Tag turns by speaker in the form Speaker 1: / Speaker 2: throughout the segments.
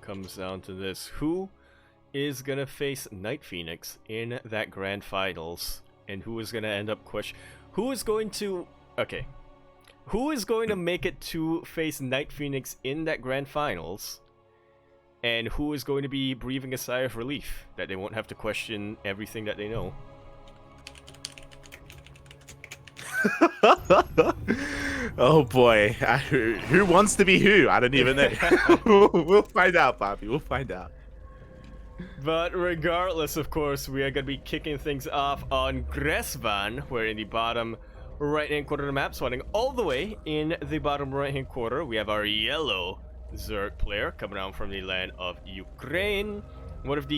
Speaker 1: comes down to this. Who is going to face Night Phoenix in that grand finals? And who is going to end up who is going to... Okay. Who is going to make it to face Night Phoenix in that grand finals? And who is going to be breathing a sigh of relief that they won't have to question everything that they know?
Speaker 2: Oh boy, who wants to be who? I don't even know. We'll find out, Bobby. We'll find out.
Speaker 1: But regardless, of course, we are going to be kicking things off on Gresvan, where in the bottom right-hand corner of the map, spawning all the way in the bottom right-hand corner, we have our yellow Zerg player coming out from the land of Ukraine. One of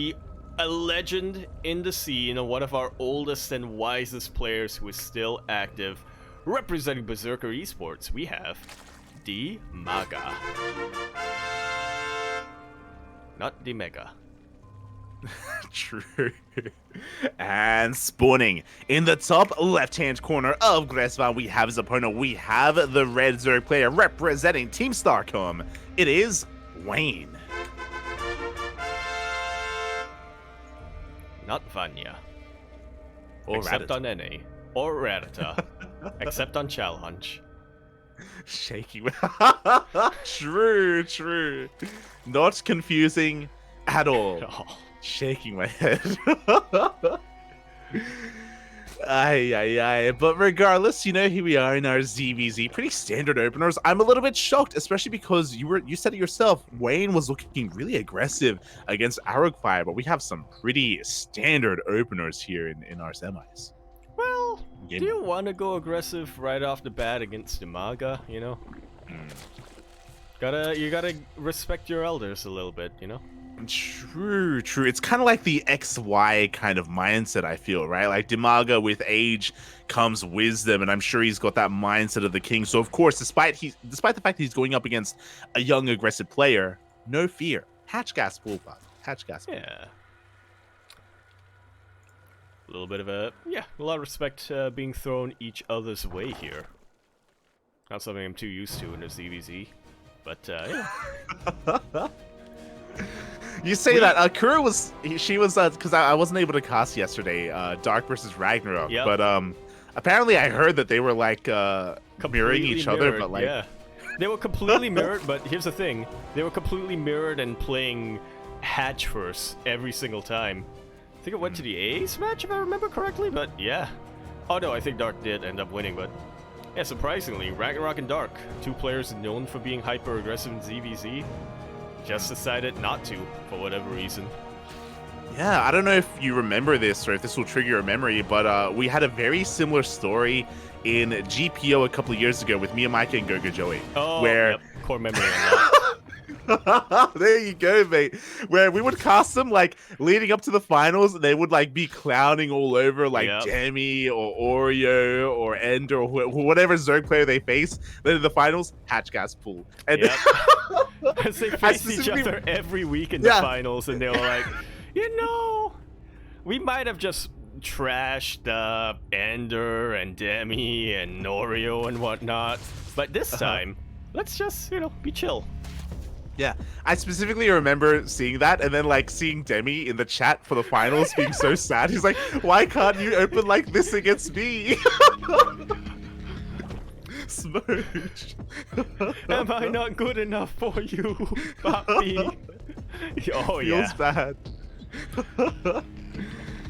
Speaker 1: a legend in the scene, one of our oldest and wisest players who is still active. Representing Berserker eSports, we have DIMAGA. Not DIMAGA.
Speaker 2: True. And spawning in the top left-hand corner of Gresvan, we have his opponent. We have the red Zerg player representing Team StarCom. It is Wayne.
Speaker 1: Not Vanya.
Speaker 2: Or
Speaker 1: Except
Speaker 2: Raditz.
Speaker 1: on NA. Or Radita. Except on challenge.
Speaker 2: Shaking. True. Not confusing at all.
Speaker 1: Oh.
Speaker 2: Shaking my head. Aye. But regardless, here we are in our ZvZ. Pretty standard openers. I'm a little bit shocked, especially because you said it yourself. Wayne was looking really aggressive against Arrowfire, but we have some pretty standard openers here in our semis.
Speaker 1: Well, do you want to go aggressive right off the bat against DIMAGA, You gotta respect your elders a little bit,
Speaker 2: True. It's kind of like the XY kind of mindset, I feel, right? Like DIMAGA, with age comes wisdom, and I'm sure he's got that mindset of the king. So of course, despite the fact that he's going up against a young, aggressive player, no fear. Hatch gas full, Bob. Hatch gas full.
Speaker 1: Yeah. A little bit of a lot of respect being thrown each other's way here. Not something I'm too used to in a ZvZ, but yeah.
Speaker 2: You say that. Kura was because I wasn't able to cast yesterday. Dark versus Ragnarok,
Speaker 1: Yep.
Speaker 2: But apparently I heard that they were like mirroring each other, but like
Speaker 1: yeah, they were completely mirrored. But here's the thing: they were completely mirrored and playing Hatch first every single time. I think it went to the Ace match if I remember correctly, but yeah. Oh no, I think Dark did end up winning, but yeah, surprisingly, Ragnarok and Dark, two players known for being hyper aggressive in ZvZ, just decided not to for whatever reason.
Speaker 2: Yeah, I don't know if you remember this or if this will trigger your memory, but we had a very similar story in GPO a couple of years ago with Mia Micah and Gogo Joey.
Speaker 1: Oh,
Speaker 2: where
Speaker 1: yep, core memory on that.
Speaker 2: There you go, mate. Where we would cast them like leading up to the finals, and they would like be clowning all over like Demi or Oreo or Ender or whatever Zerg player they face. Then in the finals, Hatch gas pool. And
Speaker 1: because they face each other every week in the finals, and they were like, we might have just trashed Ender and Demi and Oreo and whatnot, but this time, let's just be chill.
Speaker 2: Yeah, I specifically remember seeing that and then like seeing Demi in the chat for the finals being so sad. He's like, why can't you open like this against me? Smooch.
Speaker 1: Am I not good enough for you, Papi? Oh,
Speaker 2: Feels bad.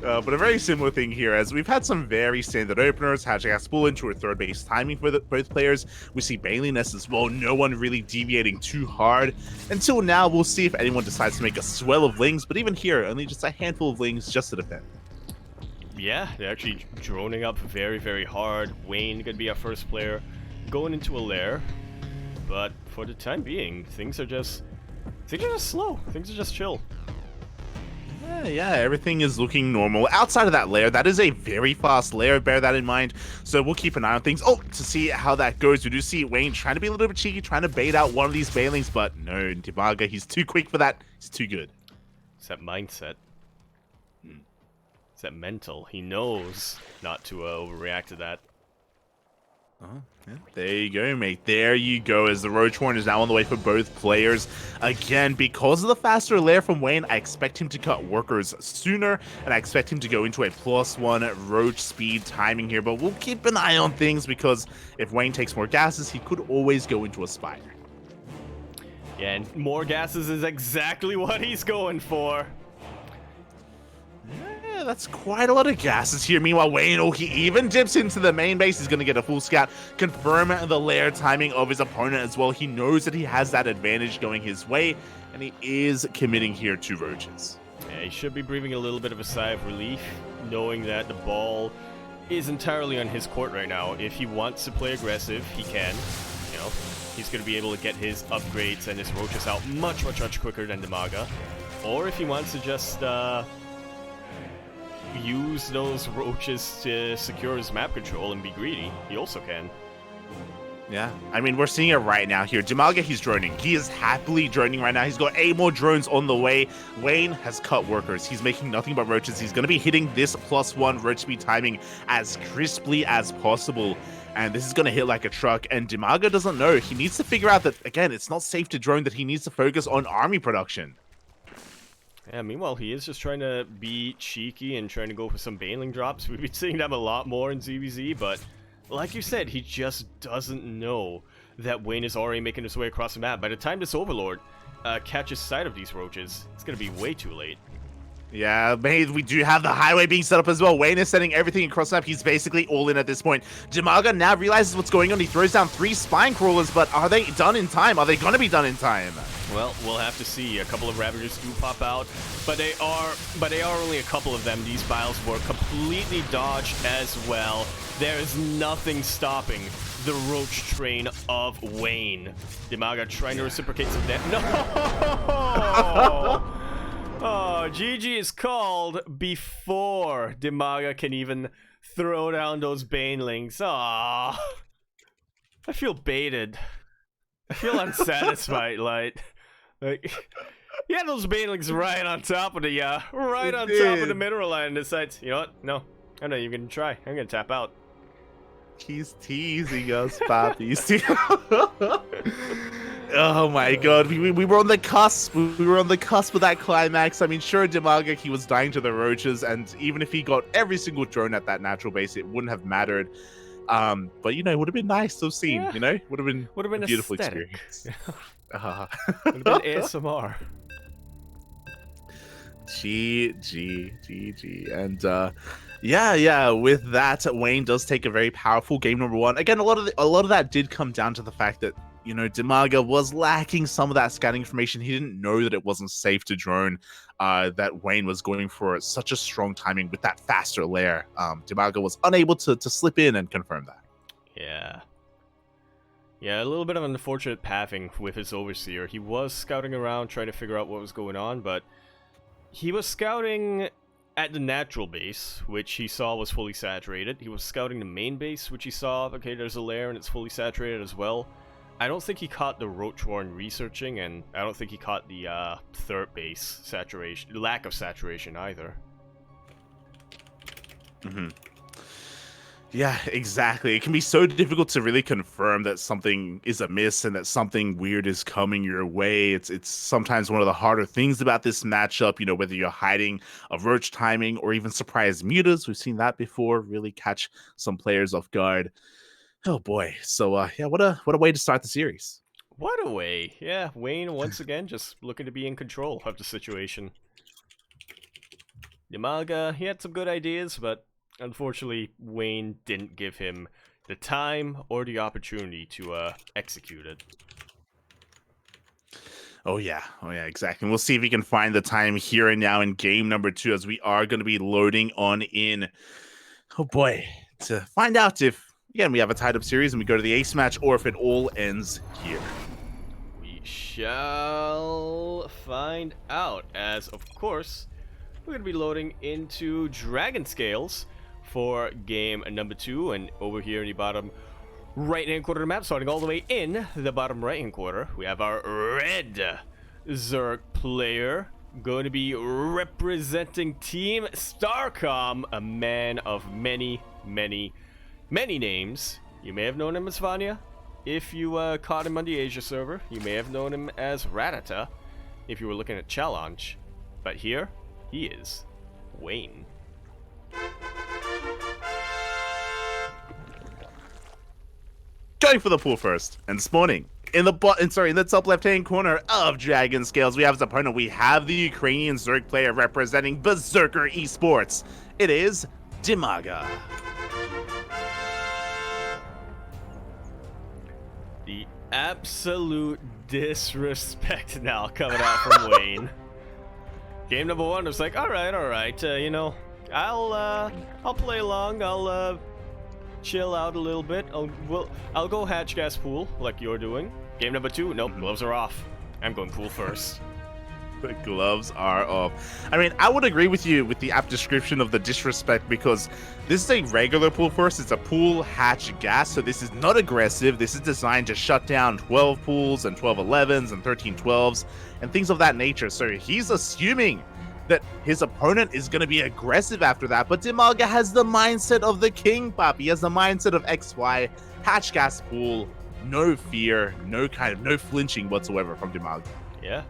Speaker 2: But a very similar thing here, as we've had some very standard openers. Hatching Spool into a third base timing for both players. We see Baliness as well. No one really deviating too hard. Until now, we'll see if anyone decides to make a swell of Lings. But even here, only just a handful of Lings just to defend.
Speaker 1: Yeah, they're actually droning up very, very hard. Wayne gonna be our first player going into a lair. But for the time being, things are just slow. Things are just chill.
Speaker 2: Yeah, everything is looking normal. Outside of that lair, that is a very fast lair, bear that in mind. So we'll keep an eye on things. Oh, to see how that goes. We do see Wayne trying to be a little bit cheeky, trying to bait out one of these Bailings, but no, DIMAGA, he's too quick for that. He's too good.
Speaker 1: It's that mindset. It's that mental. He knows not to overreact to that.
Speaker 2: Oh, yeah. There you go, mate. There you go, as the Roach Warren is now on the way for both players. Again, because of the faster lair from Wayne, I expect him to cut workers sooner, and I expect him to go into a +1 Roach speed timing here, but we'll keep an eye on things, because if Wayne takes more gases, he could always go into a Spider.
Speaker 1: Yeah, and more gases is exactly what he's going for.
Speaker 2: Yeah, that's quite a lot of gases here. Meanwhile, Wayne, oh, he even dips into the main base. He's going to get a full scout, confirm the lair timing of his opponent as well. He knows that he has that advantage going his way, and he is committing here to Roaches.
Speaker 1: Yeah, he should be breathing a little bit of a sigh of relief, knowing that the ball is entirely on his court right now. If he wants to play aggressive, he can. You know, he's going to be able to get his upgrades and his Roaches out much quicker than DIMAGA. Or if he wants to just use those Roaches to secure his map control and be greedy, he also can.
Speaker 2: Yeah, I mean, we're seeing it right now here. DIMAGA, he's droning. He is happily droning right now. He's got 8 more drones on the way. Wayne has cut workers. He's making nothing but Roaches. He's going to be hitting this +1 Roach speed timing as crisply as possible. And this is going to hit like a truck. And DIMAGA doesn't know. He needs to figure out that, again, it's not safe to drone, that he needs to focus on army production.
Speaker 1: Yeah, meanwhile, he is just trying to be cheeky and trying to go for some Baneling drops. We've been seeing them a lot more in ZvZ, but like you said, he just doesn't know that Wayne is already making his way across the map. By the time this Overlord catches sight of these Roaches, it's going to be way too late.
Speaker 2: Yeah, mate, we do have the highway being set up as well. Wayne is setting everything across the map. He's basically all in at this point. DIMAGA now realizes what's going on. He throws down 3 spine crawlers, but are they done in time? Are they going to be done in time?
Speaker 1: Well, we'll have to see. A couple of Ravagers do pop out, but they are only a couple of them. These biles were completely dodged as well. There is nothing stopping the Roach train of Wayne. DIMAGA trying to reciprocate some damage. No! Oh, GG is called before DIMAGA can even throw down those Banelings. Aww. I feel baited. I feel unsatisfied, like yeah, those Banelings right on top of the top of the mineral line, and decides, you know what? No, I'm not even gonna try. I'm gonna tap out.
Speaker 2: He's teasing us, Papi. Oh my god, we were on the cusp. We were on the cusp of that climax. I mean, sure, DIMAGA, he was dying to the Roaches, and even if he got every single drone at that natural base, it wouldn't have mattered. But you know, it would have been nice to have seen. Yeah. You know, would have been a beautiful experience.
Speaker 1: Would have been ASMR.
Speaker 2: GG. And yeah, with that, Wayne does take a very powerful game number 1. Again, a lot of that did come down to the fact that, you know, DIMAGA was lacking some of that scouting information. He didn't know that it wasn't safe to drone, that Wayne was going for such a strong timing with that faster lair. DIMAGA was unable to slip in and confirm that.
Speaker 1: Yeah, a little bit of an unfortunate pathing with his Overseer. He was scouting around trying to figure out what was going on, but he was scouting at the natural base, which he saw was fully saturated. He was scouting the main base, which he saw, okay, there's a lair and it's fully saturated as well. I don't think he caught the Roach Warren researching, and I don't think he caught the third base saturation, lack of saturation either.
Speaker 2: Yeah, exactly. It can be so difficult to really confirm that something is amiss and that something weird is coming your way. It's sometimes one of the harder things about this matchup, you know, whether you're hiding a Roach timing or even surprise mutas. We've seen that before, really catch some players off guard. Oh boy. So yeah, what a way to start the series.
Speaker 1: What a way. Yeah, Wayne once again just looking to be in control of the situation. DIMAGA, he had some good ideas, but unfortunately, Wayne didn't give him the time or the opportunity to execute it.
Speaker 2: Oh yeah, exactly. And we'll see if we can find the time here and now in game number 2, as we are going to be loading on in. Oh boy, to find out if, again, we have a tied up series and we go to the ace match, or if it all ends here.
Speaker 1: We shall find out, as of course, we're going to be loading into Dragon Scales for game number 2, and over here in the bottom right-hand quarter of the map, starting all the way in the bottom right-hand quarter, we have our red Zerg player going to be representing Team StarCom, a man of many names. You may have known him as Vanya if you caught him on the Asia server. You may have known him as Ratata if you were looking at Challenge. But here, he is Wayne.
Speaker 2: Going for the pool first and spawning in the top left-hand corner of Dragon Scales, we have his opponent. We have the Ukrainian Zerg player representing Berserker eSports. It is DIMAGA.
Speaker 1: The absolute disrespect now coming out from Wayne. Game number 1 was like, all right, you know, I'll play along. I'll chill out a little bit. I'll go hatch gas pool like you're doing. Game number 2, nope, gloves are off. I'm going pool first.
Speaker 2: The gloves are off. I mean, I would agree with you with the apt description of the disrespect, because this is a regular pool first. It's a pool hatch gas, so this is not aggressive. This is designed to shut down 12 pools and 12 11s and 13 12s and things of that nature. So he's assuming that his opponent is going to be aggressive after that, but DIMAGA has the mindset of the king, Pop. He has the mindset of XY, hatch gas pool, no fear, no flinching whatsoever from DIMAGA.
Speaker 1: Yeah.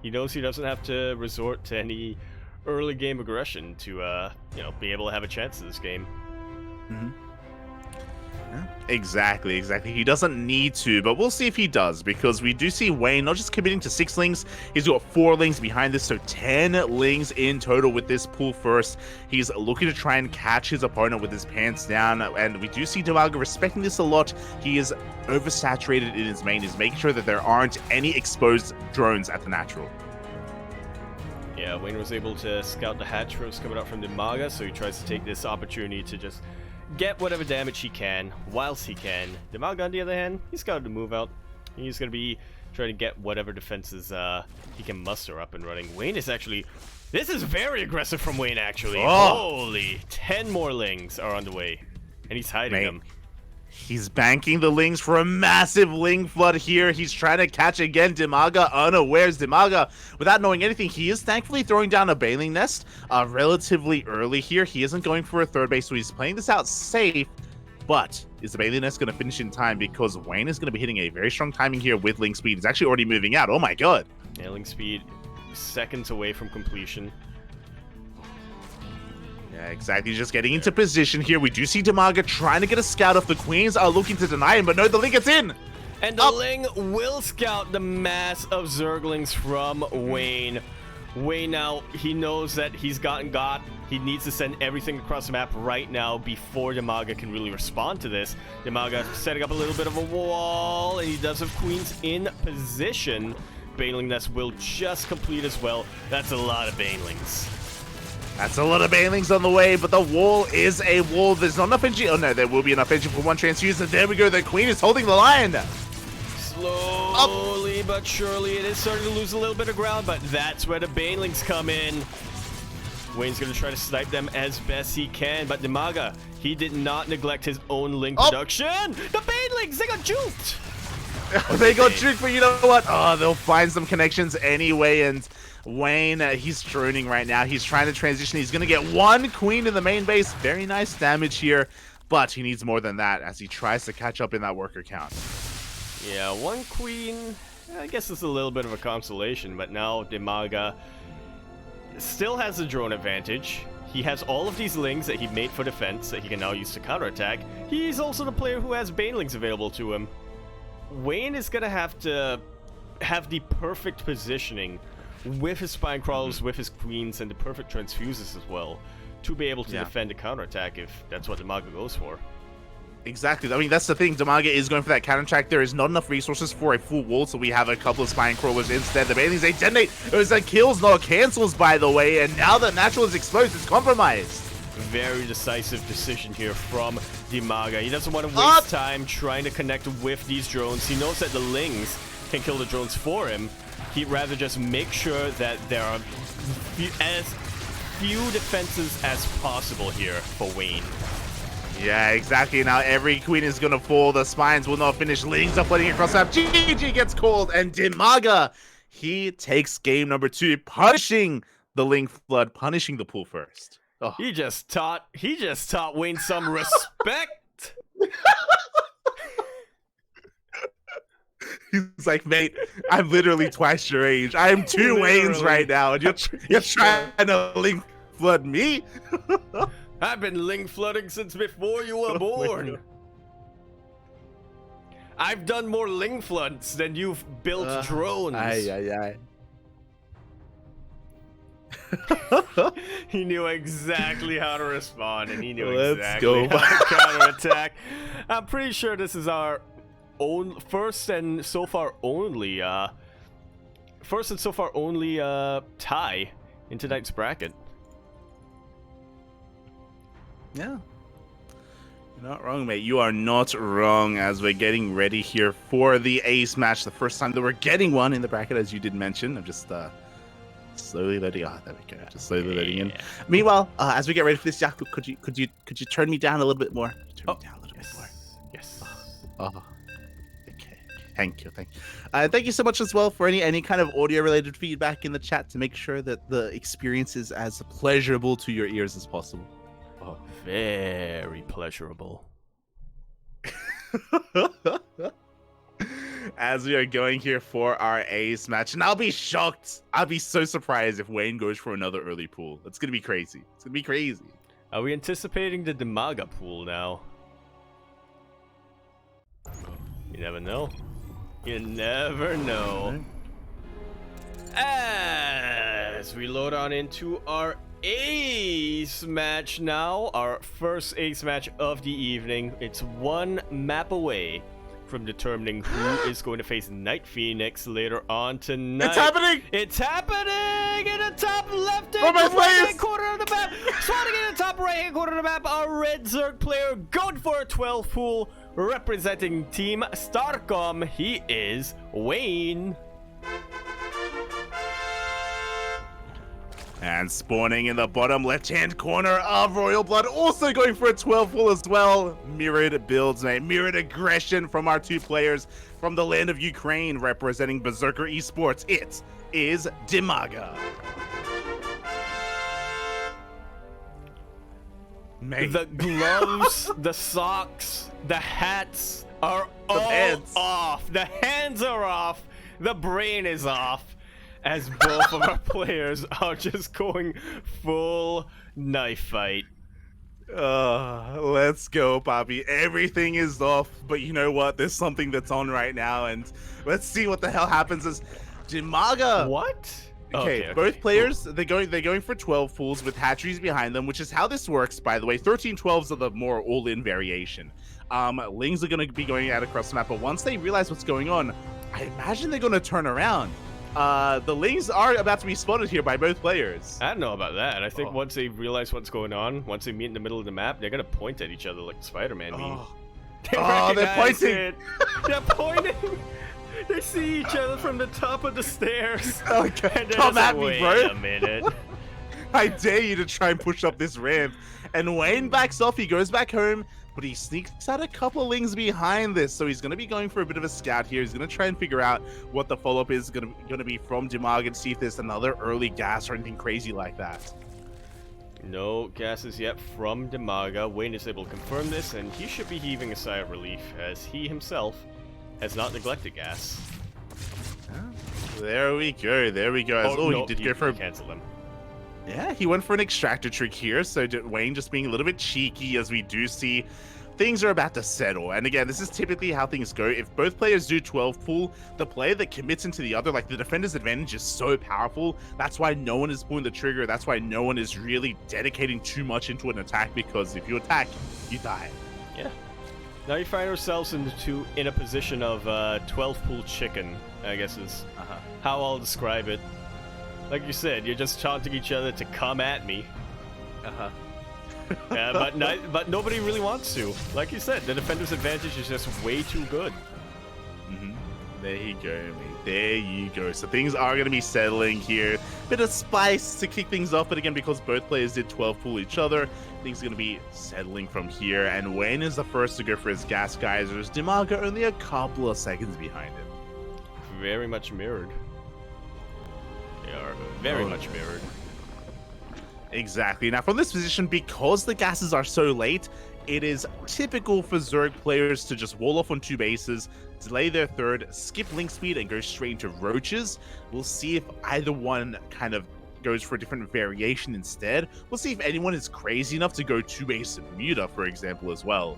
Speaker 1: He knows he doesn't have to resort to any early game aggression to, you know, be able to have a chance in this game.
Speaker 2: Mm-hmm. Yeah, exactly. He doesn't need to, but we'll see if he does, because we do see Wayne not just committing to 6 lings, he's got 4 lings behind this, so 10 lings in total with this pool first. He's looking to try and catch his opponent with his pants down, and we do see DIMAGA respecting this a lot. He is oversaturated in his main, is making sure that there aren't any exposed drones at the natural.
Speaker 1: Yeah, Wayne was able to scout the hatch first coming out from DIMAGA, so he tries to take this opportunity to just get whatever damage he can, whilst he can. DIMAGA, on the other hand, he's got to move out. He's going to be trying to get whatever defenses he can muster up and running. Wayne is actually... This is very aggressive from Wayne, actually.
Speaker 2: Oh.
Speaker 1: Holy, 10 more lings are on the way. And he's hiding them.
Speaker 2: He's banking the lings for a massive ling flood here. He's trying to catch again. DIMAGA unawares. DIMAGA, without knowing anything, he is thankfully throwing down a Baneling Nest relatively early here. He isn't going for a third base, so he's playing this out safe. But is the Baneling Nest going to finish in time? Because Wayne is going to be hitting a very strong timing here with Ling Speed. He's actually already moving out. Oh my god.
Speaker 1: Yeah, Ling Speed seconds away from completion.
Speaker 2: Yeah, exactly. He's just getting into position here. We do see DIMAGA trying to get a scout off. The Queens are looking to deny him, but no, the Ling gets in.
Speaker 1: And the Ling will scout the mass of Zerglings from Wayne. Wayne now, he knows that he's gotten got. He needs to send everything across the map right now before DIMAGA can really respond to this. DIMAGA setting up a little bit of a wall, and he does have Queens in position. Baneling Nest will just complete as well. That's a lot of Banelings.
Speaker 2: That's a lot of Banelings on the way, but the wall is a wall. There's not enough energy. Oh no, there will be enough energy for one transfuse, and there we go. The Queen is holding the line.
Speaker 1: Slowly but surely, it is starting to lose a little bit of ground, but that's where the Banelings come in. Wayne's going to try to snipe them as best he can, but DIMAGA, he did not neglect his own Ling production. The Banelings, they got juked.
Speaker 2: They got juked, but you know what? Oh, they'll find some connections anyway, and Wayne, he's droning right now. He's trying to transition. He's going to get 1 Queen in the main base. Very nice damage here, but he needs more than that as he tries to catch up in that worker count.
Speaker 1: Yeah, 1 Queen, I guess it's a little bit of a consolation, but now DIMAGA still has the drone advantage. He has all of these Lings that he made for defense that he can now use to counterattack. He's also the player who has Banelings available to him. Wayne is going to have the perfect positioning with his Spine Crawlers, with his Queens, and the perfect Transfuses as well to be able to defend a counterattack if that's what DIMAGA goes for.
Speaker 2: Exactly. I mean, that's the thing. DIMAGA is going for that counterattack. There is not enough resources for a full wall, so we have a couple of Spine Crawlers instead. The Banelings, they detonate. It was a kills, not cancels, by the way, and now that Natural is exposed, it's compromised.
Speaker 1: Very decisive decision here from DIMAGA. He doesn't want to waste time trying to connect with these drones. He knows that the Lings can kill the drones for him. He'd rather just make sure that there are as few defenses as possible here for Wayne.
Speaker 2: Yeah, exactly. Now every Queen is going to fall. The Spines will not finish. Lings are flooding across that. GG gets called, and DIMAGA, he takes game number 2, punishing the Ling flood, punishing the pool first. Oh.
Speaker 1: He just taught Wayne some respect.
Speaker 2: He's like, mate, I'm literally twice your age. I am two Waynes right now, and you're trying to link flood me?
Speaker 1: I've been link flooding since before you were born. I've done more ling floods than you've built drones.
Speaker 2: Aye.
Speaker 1: He knew exactly how to respond, and he knew
Speaker 2: Let's
Speaker 1: exactly
Speaker 2: go.
Speaker 1: how to counterattack. I'm pretty sure this is our own first and so far only tie in tonight's bracket.
Speaker 2: Yeah. You're not wrong, mate. You are not wrong as we're getting ready here for the ace match. The first time that we're getting one in the bracket, as you did mention. I'm just slowly letting there we go. Just slowly letting in. Meanwhile, as we get ready for this, Yaku, could you turn me down a little bit more? Turn me down a little bit more.
Speaker 1: Yes.
Speaker 2: Okay. Thank you. Thank you so much as well for any kind of audio related feedback in the chat to make sure that the experience is as pleasurable to your ears as possible.
Speaker 1: Oh, very pleasurable.
Speaker 2: As we are going here for our ace match, and I'll be shocked. I'll be so surprised if Wayne goes for another early pool. It's gonna be crazy.
Speaker 1: Are we anticipating the DIMAGA pool now? You never know. You never know. As we load on into our ace match now, our first ace match of the evening. It's one map away from determining who is going to face Night Phoenix later on tonight.
Speaker 2: It's happening!
Speaker 1: It's happening in the top left
Speaker 2: right
Speaker 1: corner of the map. Swatting in the top right-hand corner of the map, our red Zerg player going for a 12 pool, representing Team Starcom. He is Wayne.
Speaker 2: And spawning in the bottom left-hand corner of Royal Blood, also going for a 12 full as well. Mirrored builds, mate. Mirrored aggression from our two players from the land of Ukraine, representing Berserker eSports. It is DIMAGA. Mate.
Speaker 1: The gloves, the socks, the hats are all off. The hands are off. The brain is off. As both of our players are just going full knife fight.
Speaker 2: Let's go, Bobby. Everything is off, but you know what? There's something that's on right now, and let's see what the hell happens as DIMAGA.
Speaker 1: What?
Speaker 2: Okay, both players, they're going for 12 pools with hatcheries behind them, which is how this works, by the way. 13 12s are the more all-in variation. Lings are going to be going out across the map, but once they realize what's going on, I imagine they're going to turn around. The Lings are about to be spotted here by both players.
Speaker 1: I don't know about that. I think once they realize what's going on, once they meet in the middle of the map, they're gonna point at each other like the Spider-Man meme.
Speaker 2: They're pointing.
Speaker 1: They're pointing. They see each other from the top of the stairs.
Speaker 2: Okay, come at me, bro.
Speaker 1: Wait a minute.
Speaker 2: I dare you to try and push up this ramp. And Wayne backs off. He goes back home. But he sneaks out a couple Lings behind this, so he's going to be going for a bit of a scout here. He's going to try and figure out what the follow-up is going to be from DIMAGA and see if there's another early gas or anything crazy like that.
Speaker 1: No gases yet from DIMAGA. Wayne is able to confirm this, and he should be heaving a sigh of relief, as he himself has not neglected gas.
Speaker 2: There we go.
Speaker 1: No,
Speaker 2: he did go for
Speaker 1: cancel them.
Speaker 2: Yeah, he went for an extractor trick here, so Wayne just being a little bit cheeky, as we do see things are about to settle. And again, this is typically how things go. If both players do 12 pool, the player that commits into the other, like the defender's advantage is so powerful. That's why no one is pulling the trigger. That's why no one is really dedicating too much into an attack, because if you attack, you die.
Speaker 1: Yeah. Now you find ourselves in a position of 12 pool chicken, I guess is how I'll describe it. Like you said, you're just taunting each other to come at me. But nobody really wants to. Like you said, the defender's advantage is just way too good.
Speaker 2: There you go, mate. There you go. So things are going to be settling here. Bit of spice to kick things off, but again, because both players did 12 pool each other, things are going to be settling from here. And Wayne is the first to go for his gas geysers. DIMAGA only a couple of seconds behind him.
Speaker 1: Very much mirrored. They are very much mirrored.
Speaker 2: Exactly. Now, from this position, because the gases are so late, it is typical for Zerg players to just wall off on 2 bases, delay their third, skip link speed, and go straight into roaches. We'll see if either one kind of goes for a different variation instead. We'll see if anyone is crazy enough to go 2 base Muta, for example, as well.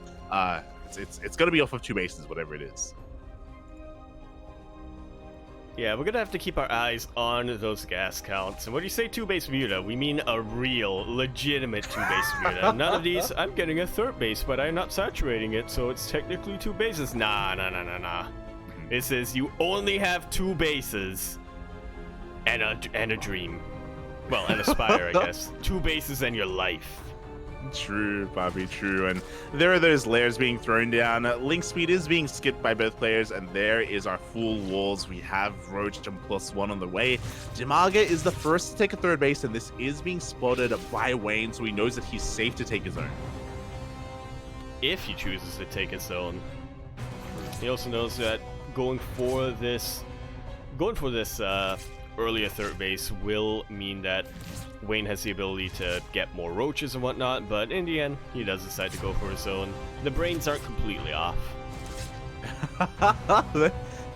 Speaker 2: It's going to be off of 2 bases, whatever it is.
Speaker 1: Yeah, we're gonna have to keep our eyes on those gas counts. And when you say 2 base Muta, we mean a real, legitimate 2 base Muta. None of these, I'm getting a 3rd base, but I'm not saturating it, so it's technically 2 bases. Nah. This is, you only have 2 bases and a dream. Well, and a spire, I guess. 2 bases and your life.
Speaker 2: True, Bobby, true. And there are those layers being thrown down. Link speed is being skipped by both players, and there is our full walls. We have Roach and +1 on the way. DIMAGA is the first to take a 3rd base, and this is being spotted by Wayne, so he knows that he's safe to take his own.
Speaker 1: If he chooses to take his own. He also knows that going for this earlier 3rd base will mean that Wayne has the ability to get more roaches and whatnot, but in the end, he does decide to go for his own. The brains aren't completely off.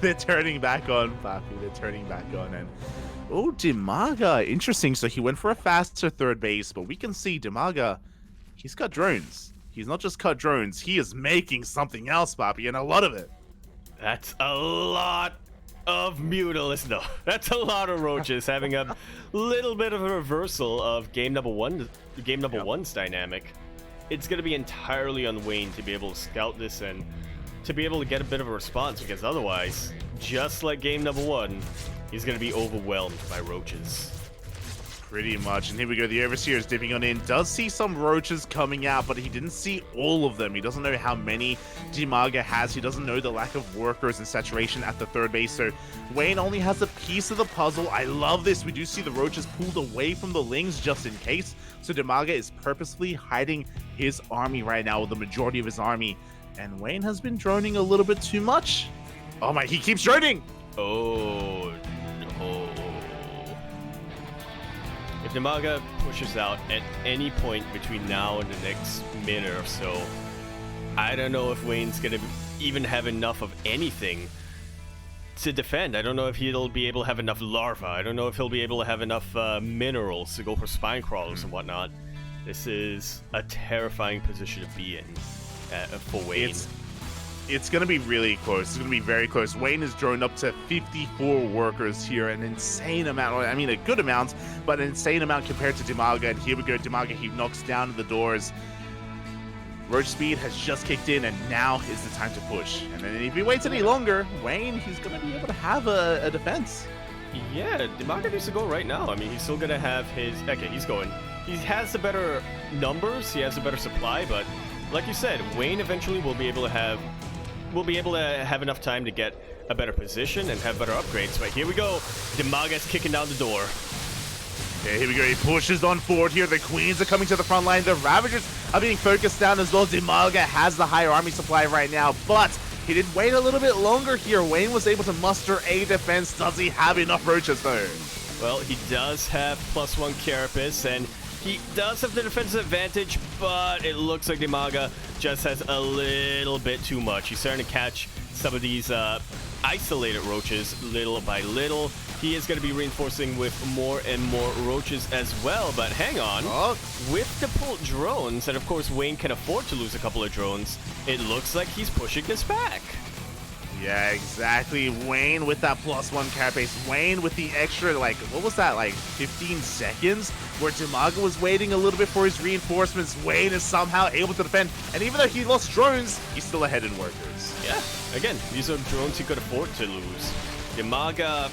Speaker 2: They're turning back on, Papi. They're turning back on. And oh, DIMAGA. Interesting. So he went for a faster 3rd base, but we can see DIMAGA, he's got drones. He's not just cut drones. He is making something else, Papi, and a lot of it.
Speaker 1: That's a lot of Mutalisks. No, that's a lot of roaches, having a little bit of a reversal of game number one's dynamic. It's going to be entirely on Wayne to be able to scout this and to be able to get a bit of a response, because otherwise, just like game number 1, he's going to be overwhelmed by roaches.
Speaker 2: Pretty much. And here we go. The Overseer is dipping on in. Does see some roaches coming out, but he didn't see all of them. He doesn't know how many DIMAGA has. He doesn't know the lack of workers and saturation at the 3rd base. So Wayne only has a piece of the puzzle. I love this. We do see the roaches pulled away from the Lings just in case. So DIMAGA is purposefully hiding his army right now, or the majority of his army. And Wayne has been droning a little bit too much. Oh my, he keeps droning! Oh, no.
Speaker 1: If DIMAGA pushes out at any point between now and the next minute or so, I don't know if Wayne's gonna even have enough of anything to defend. I don't know if he'll be able to have enough larvae. I don't know if he'll be able to have enough minerals to go for spine crawlers and whatnot. This is a terrifying position to be in for Wayne.
Speaker 2: It's going to be really close. It's going to be very close. Wayne has droned up to 54 workers here, an insane amount. I mean, a good amount, but an insane amount compared to DIMAGA. And here we go. DIMAGA, he knocks down the doors. Roach speed has just kicked in, and now is the time to push. And then if he waits any longer, Wayne, he's going to be able to have a defense.
Speaker 1: Yeah, DIMAGA needs to go right now. I mean, he's still going to have his... Okay, he's going. He has the better numbers. He has a better supply, but like you said, Wayne eventually will be able to have enough time to get a better position and have better upgrades. But here we go. DIMAGA's kicking down the door.
Speaker 2: Okay, here we go. He pushes on forward here. The Queens are coming to the front line. The Ravagers are being focused down as well. DIMAGA has the higher army supply right now, but he did wait a little bit longer here. Wayne was able to muster a defense. Does he have enough roaches, though?
Speaker 1: Well, he does have +1 Carapace, and he does have the defensive advantage, but it looks like DIMAGA just has a little bit too much. He's starting to catch some of these isolated roaches little by little. He is going to be reinforcing with more and more roaches as well, but hang on. With the pulled drones, and of course Wayne can afford to lose a couple of drones, it looks like he's pushing this back.
Speaker 2: Yeah, exactly. Wayne with that +1 carapace. Wayne with the extra, like, what was that, like 15 seconds? Where DIMAGA was waiting a little bit for his reinforcements. Wayne is somehow able to defend. And even though he lost drones, he's still ahead in workers.
Speaker 1: Yeah, again, these are drones he could afford to lose. DIMAGA,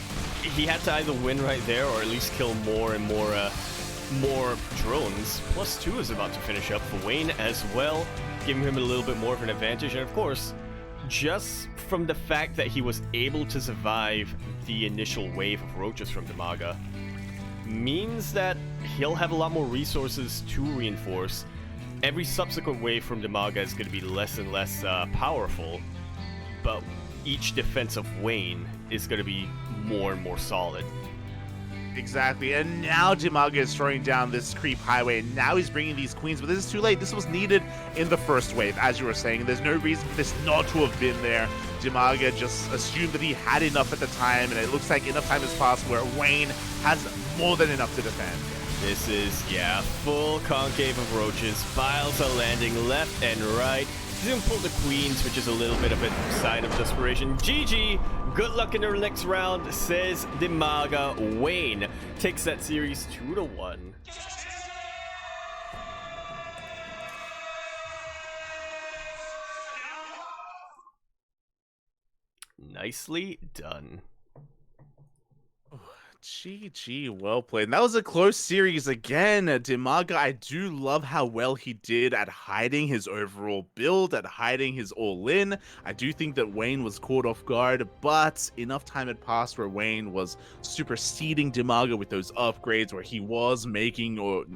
Speaker 1: he had to either win right there or at least kill more and more drones. +2 is about to finish up for Wayne as well, giving him a little bit more of an advantage. And of course, just from the fact that he was able to survive the initial wave of roaches from DIMAGA means that he'll have a lot more resources to reinforce. Every subsequent wave from DIMAGA is going to be less and less powerful, but each defense of Wayne is going to be more and more solid.
Speaker 2: Exactly, and now DIMAGA is throwing down this creep highway, and now he's bringing these queens, but this is too late. This was needed in the first wave, as you were saying. There's no reason for this not to have been there. DIMAGA just assumed that he had enough at the time, and it looks like enough time has passed where Wayne has more than enough to defend.
Speaker 1: This is, yeah, full concave of roaches. Files are landing left and right. He's gonna pull the queens, which is a little bit of a sign of desperation. GG, good luck in their next round, says DIMAGA. Wayne takes that series 2-1. Nicely done.
Speaker 2: GG, well played. And that was a close series again. DIMAGA, I do love how well he did at hiding his overall build, at hiding his all-in. I do think that Wayne was caught off guard, but enough time had passed where Wayne was superseding DIMAGA with those upgrades, where he was making or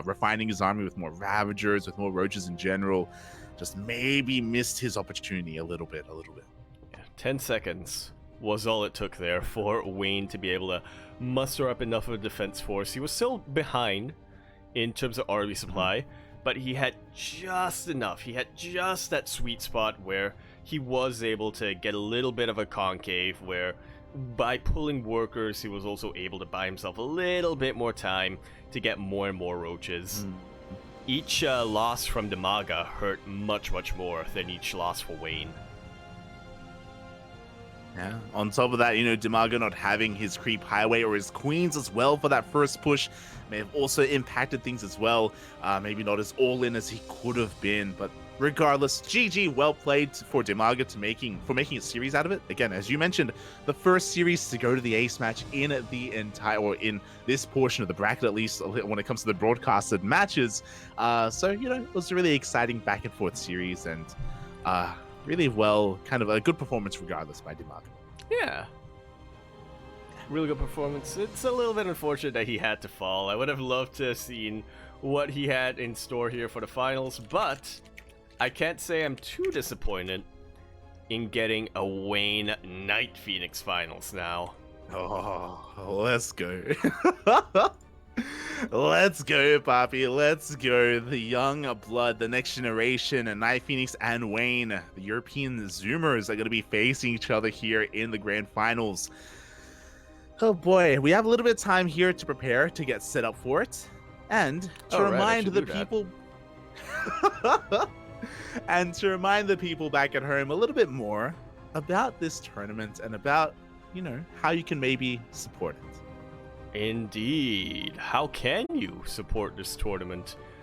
Speaker 2: refining his army with more Ravagers, with more Roaches in general. Just maybe missed his opportunity a little bit.
Speaker 1: Yeah, 10 seconds. Was all it took there for Wayne to be able to muster up enough of a defense force. He was still behind in terms of army supply, but he had just enough. He had just that sweet spot where he was able to get a little bit of a concave, where by pulling workers, he was also able to buy himself a little bit more time to get more and more roaches. Each loss from DIMAGA hurt much, much more than each loss for Wayne.
Speaker 2: Yeah. On top of that, DIMAGA not having his creep highway or his queens as well for that first push may have also impacted things as well. Maybe not as all-in as he could have been, but regardless, GG, well played for DIMAGA for making a series out of it. Again, as you mentioned, the first series to go to the ace match in in this portion of the bracket, at least when it comes to the broadcasted matches. So, it was a really exciting back and forth series, and really well, kind of a good performance regardless by DIMAGA.
Speaker 1: Yeah. Really good performance. It's a little bit unfortunate that he had to fall. I would have loved to have seen what he had in store here for the finals, but I can't say I'm too disappointed in getting a Wayne Night Phoenix finals now.
Speaker 2: Oh, let's go. Let's go, Papi. Let's go. The young blood, the next generation, and Night Phoenix and Wayne, the European Zoomers, are going to be facing each other here in the grand finals. Oh boy, we have a little bit of time here to prepare, to get set up for it, and to remind the people and to remind the people back at home a little bit more about this tournament and about, how you can maybe support it.
Speaker 1: Indeed. How can you support this tournament?